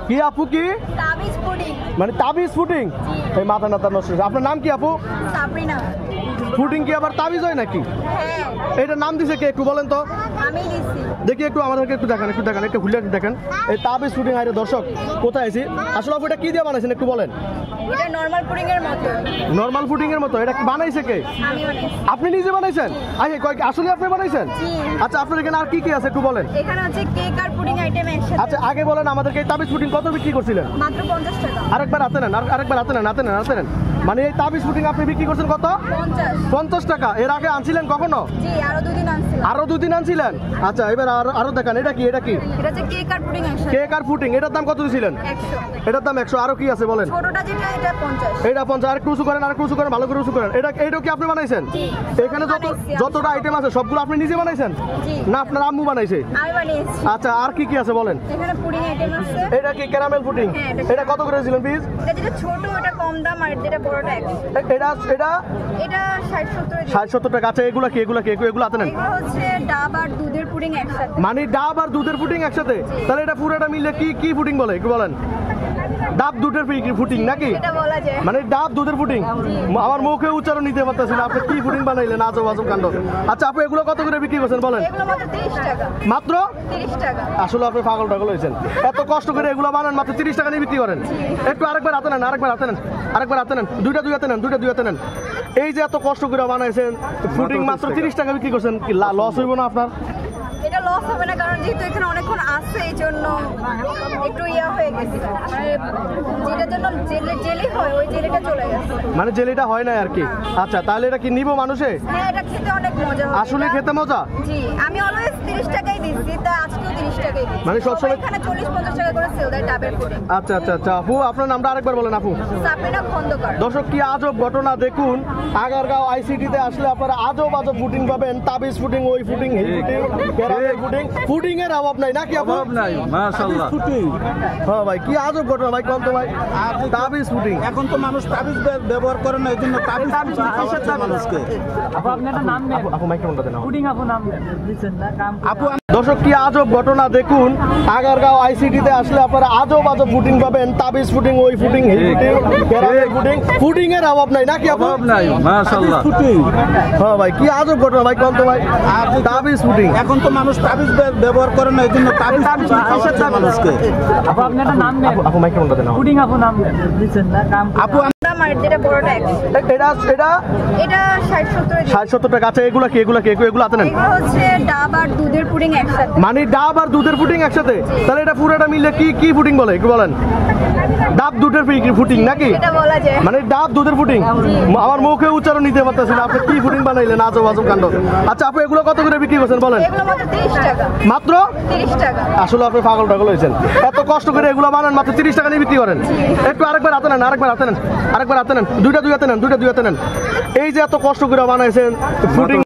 কি আপু কি মানে তাবিজ পুডিং? এই মাথা নাতা নষ্ট। আপনার নাম কি আপু? সাবরিনা। পুডিং কি আবার তাবিজ হয় নাকি? হ্যাঁ। এটার নাম দিছে কে একটু বলেন তো? আমি দিছি। দেখি একটু আমাদেরকে একটু দেখান, একটু খুলে দেখেন। এই তাবিজ পুডিং আরে দর্শক কোথায় আছি? আসলে আপু এটা কি দিয়ে বানাইছেন একটু বলেন। এটা নরমাল পুডিং এর মতো। নরমাল পুডিং এর মতো? এটা কি বানাইছে কে? আমি বানাইছি। আপনি নিজে বানাইছেন? আসলে আপনি বানাইছেন? জি। আচ্ছা আপনার এখানে আর কি কি আছে একটু বলেন। এখানে হচ্ছে কেক আর পুডিং আইটেম একসাথে। আচ্ছা আগে বলেন আমাদেরকে এই তাবিজ পুডিং কত বিক্রি করছিলেন? মাত্র 50 টাকা। আরেকবার হাতে নেন, আরেকবার হাতে নেন। মানে এই তাবিজ পুডিং আপনি বিক্রি করছেন কত? 50 টাকা। এর আগে আনছিলেন কখনো? জি, আরো দুদিন আনছিলাম। আরো দুদিন আনছিলেন? আচ্ছা এবার আরো দেখান। এটা কি? এটা হচ্ছে কেক আর পুডিং একসাথে। কেক আর পুডিং। এটার দাম কত দিছিলেন? 100। এটার দাম 100। আরো কি আছে বলেন। ছোটটা যেটা এটা 50। এটা 50। আরেকটু উঁচু করেন, ভালো করে উঁচু করেন। এইটাও কি আপনি বানাইছেন? এখানে যতটা আইটেম আছে সবগুলো আপনি নিজে বানাইছেন না আপনার আম্মু বানাইছে? আমি বানিয়েছি। আচ্ছা আর কি কি আছে বলেন। এখানে পুডিং আইটেম আছে। এটা কি ক্যারামেল পুডিং? এটা কত করে দিছিলেন পিস? এটা যেটা ছোট ওটা কম দাম, আর যেটা বড়টা 100। এটা 60-70 টাকা। আচ্ছা এগুলা হাতে নেন। এগুলো হচ্ছে ডাব আর দুধের পুডিং একসাথে। মানে ডাব আর দুধের পুডিং একসাথে? তাহলে এটা পুরোটা মিলে কি পুডিং বলে একটু বলেন। ডাব দুধের পুডিং নাকি? এটা বলা যায়। মানে ডাব দুধের পুডিং। আমার মুখে উচ্চারণ নিতে পারতেছি না। আপনি কি পুডিং বানাইলেন? আজব কাণ্ড। আচ্ছা আপু এগুলো কত করে বিক্রি করছেন বলেন। এগুলো মাত্র 30 টাকা। মাত্র 30 টাকা। আসলে আপনি পাগল হয়েছেন। এত কষ্ট করে এগুলো বানান মাত্র 30 টাকা নিয়ে বিক্রি করেন। একটু আরেকবার হাতে নেন। দুইটা হাতে নেন। এই যে এত কষ্ট করে বানাইছেন পুডিং মাত্র 30 টাকা বিক্রি করছেন, কি লস হইব না আপনার? এটা লস হবে না, কারণ যেহেতু এখানে অনেকক্ষণ আছে এই জন্য একটু হয়ে গেছে। মানে যেটার জন্য জেলি হয় ওই জেলিটা চলে গেছে। মানে জেলিটা হয় না আর কি। আচ্ছা তাহলে এটা কি নিব মানুষে? হ্যাঁ, এটা খেতে অনেক মজা হয়। আসলে খেতে মজা? জি, আমি অলওয়েজ 30 টাকাই দিচ্ছি, তা আজকেও 30 টাকাই দিচ্ছি। মানে সবসময় এখানে 40-50 টাকা করে সেল দেয় ডাবের পুডিং। আচ্ছা আপু আপনার নামটা আরেকবার বলেন আপু। সাবরিনা খন্দকার। দর্শক কি আজব ঘটনা দেখুন। আগারগাঁও আইসিটিতে আসলে আপনারা আজব পুডিং পাবেন। তাবিজ পুডিং, ওই পুডিং, এই পুডিং, পুডিং এর অভাব নাই নাকি আপু? অভাব নাই, মাশাআল্লাহ। হ্যাঁ ভাই কি আজব ঘটনা ভাই, কোন তো ভাই তাবিজ পুডিং। এখন তো মানুষ তাবিজ ব্যবহার করে না, এইজন্য তাবিজ খাওয়াচ্ছে মানুষকে। আপু আপনি একটা নাম নেন। আপু মাইক্রোফোনটা দেন। পুডিং আপু নাম দিচ্ছেন না কাম। আপু দর্শক কি আজব ঘটনা দেখুন। আগারগাঁও আইসিটিতে আসলে আপনারা আজব পুডিং পাবেন। তাবিজ পুডিং, ওই পুডিং, এই পুডিং, পুডিং এর অভাব নাই নাকি আপু? অভাব নাই, মাশাআল্লাহ। হ্যাঁ ভাই কি আজব ঘটনা ভাই, কোন তো ভাই তাবিজ পুডিং। এখন তো মানুষ তাবিজ ব্যবহার করে না, এইজন্য তাবিজ খাওয়াচ্ছে মানুষকে। আপু আপনি একটা নাম নেন। আপু মাইক্রোফোনটা দেন। পুডিং আপু নাম দিচ্ছেন না কাম। আপু আমার যেটা বড়টা 100। এটা 60-70 টাকা। আচ্ছা এগুলো হাতে নেন। এগুলো হচ্ছে ডাব আর দুধের পুডিং একসাথে। মানে ডাব আর দুধের পুডিং একসাথে? তাহলে এটা পুরোটা মিলে কি পুডিং বলে একটু বলেন। ডাব দুধের পুডিং নাকি? এটা বলা যায়। মানে ডাব দুধের পুডিং। আমার মুখে উচ্চারণ নিতে পারতেছি না। আপনি কি পুডিং বানাইলেন? আজব কাণ্ড। আচ্ছা আপু এগুলো কত করে বিক্রি করছেন বলেন। এগুলো মাত্র 30 টাকা। মাত্র 30 টাকা। আসলে আপনি পাগল হয়েছেন। এত কষ্ট করে এগুলো বানান মাত্র 30 টাকা নিয়ে বিক্রি করেন। একটু আরেকবার হাতে নেন। দুইটা হাতে নেন। এই যে এত কষ্ট করে বানাইছেন পুডিং।